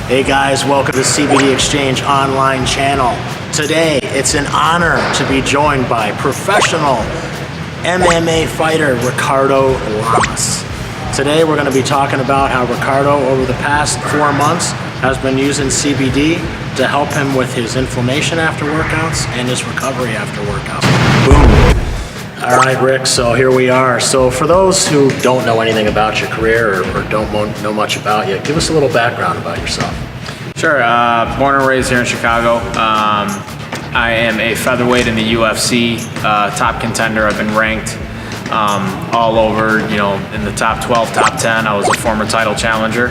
Hey guys, welcome to CBD XChange online channel. Today, it's an honor to be joined by professional MMA fighter Ricardo Lamas. Today, we're going to be talking about how Ricardo, over the past 4 months, has been using CBD to help him with his inflammation after workouts and his recovery after workouts. Boom. All right, Rick, so here we are. So for those who don't know anything about your career or don't know much about you, give us a little background about yourself. Sure, born and raised here in Chicago. I am a featherweight in the UFC, top contender. I've been ranked all over, in the top 12, top 10. I was a former title challenger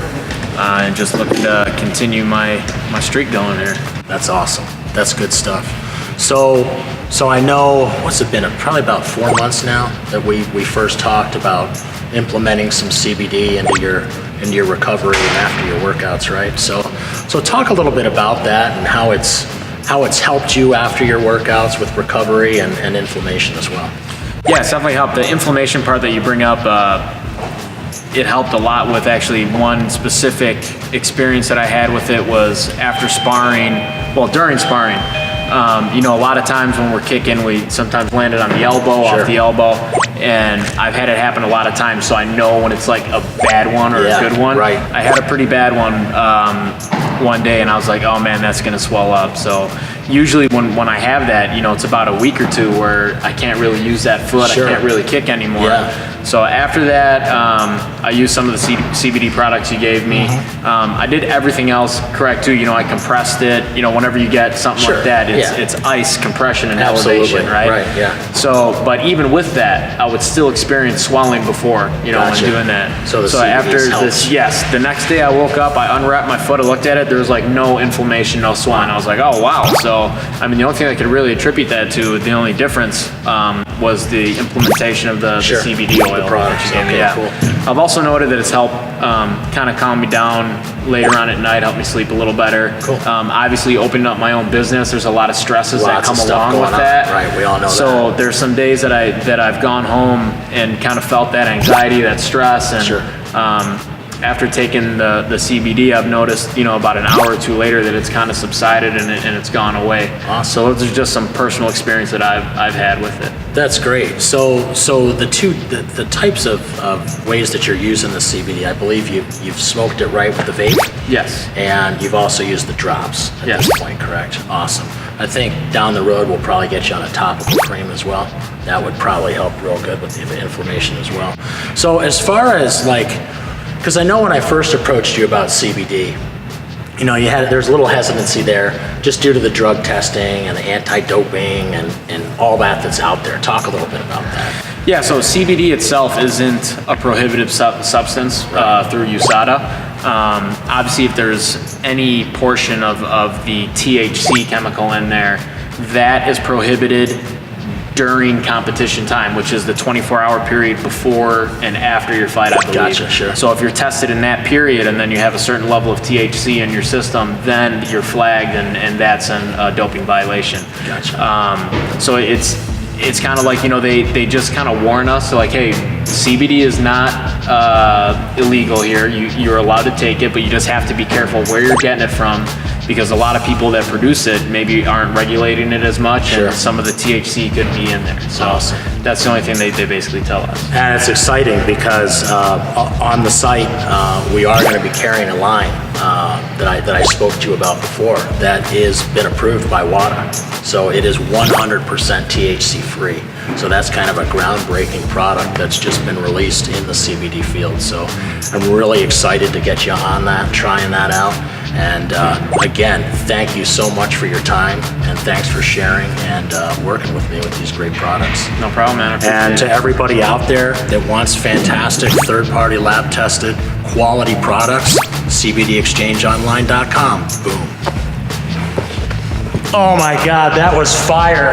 and just looking to continue my streak going here. That's awesome. That's good stuff. So I know, what's it been, probably about 4 months now that we first talked about implementing some CBD into your recovery and after your workouts, right? So talk a little bit about that and how it's helped you after your workouts with recovery and inflammation as well. Yeah, it's definitely helped. The inflammation part that you bring up, it helped a lot with actually one specific experience that I had with it was after sparring, during sparring. A lot of times when we're kicking, we sometimes landed on the elbow, Sure. off the elbow, and I've had it happen a lot of times, so I know when it's like a bad one or a good one. Right. I had a pretty bad one day, and I was like, oh man, that's gonna swell up. So usually when I have that, it's about a week or two where I can't really use that foot, Sure. I can't really kick anymore. Yeah. So after that, I used some of the CBD products you gave me. I did everything else correct too. I compressed it. Whenever you get something Sure. like that, Yeah. it's ice compression and Absolutely. elevation, right? Right, yeah. So, but even with that, I would still experience swelling before, Gotcha. when doing that. So the CBD after helps. this, yes, the next day I woke up, I unwrapped my foot, I looked at it, there was like no inflammation, no swelling. I was like, oh wow. So, the only thing I could really attribute that to, the only difference was the implementation of the Sure. CBD oil. The product. that you gave me, Okay, yeah. cool. I've also noted that it's helped kind of calm me down later on at night, help me sleep a little better. Cool. Obviously, opening up my own business, there's a lot of stresses that Lots come of stuff along going with on. that. Right, we all know So there's some days that I've gone home and kind of felt that anxiety, that stress, and Sure. after taking the CBD, I've noticed, about an hour or two later that it's kind of subsided and it's gone away. Awesome. So those are just some personal experience that I've had with it. That's great. So the types of ways that you're using the CBD, I believe you've smoked it right with the vape. Yes. And you've also used the drops at Yes. this point, correct? Awesome. I think down the road we'll probably get you on a topical cream as well. That would probably help real good with the inflammation as well. So as far as because I know when I first approached you about CBD, there's a little hesitancy there just due to the drug testing and the anti-doping and all that's out there. Talk a little bit about that. Yeah, so CBD itself isn't a prohibitive substance through USADA. Obviously, if there's any portion of the THC chemical in there, that is prohibited during competition time, which is the 24-hour period before and after your fight, I believe. Gotcha, sure. So if you're tested in that period and then you have a certain level of THC in your system, then you're flagged and that's a doping violation. Gotcha. So it's kind of like, they just kind of warn us, so like, hey, CBD is not illegal here. You're allowed to take it, but you just have to be careful where you're getting it from, because a lot of people that produce it maybe aren't regulating it as much, Sure. and some of the THC could be in there. So Awesome. that's the only thing they basically tell us. And it's exciting because on the site we are going to be carrying a line that I spoke to you about before that is been approved by WADA. So it is 100% THC free. So that's kind of a groundbreaking product that's just been released in the CBD field. So I'm really excited to get you on that, trying that out. And again, thank you so much for your time, and thanks for sharing and working with me with these great products. No problem, man. I appreciate And to it. everybody out there that wants fantastic third-party lab-tested quality products, CBDXChangeOnline.com. Boom. Oh my God, that was fire.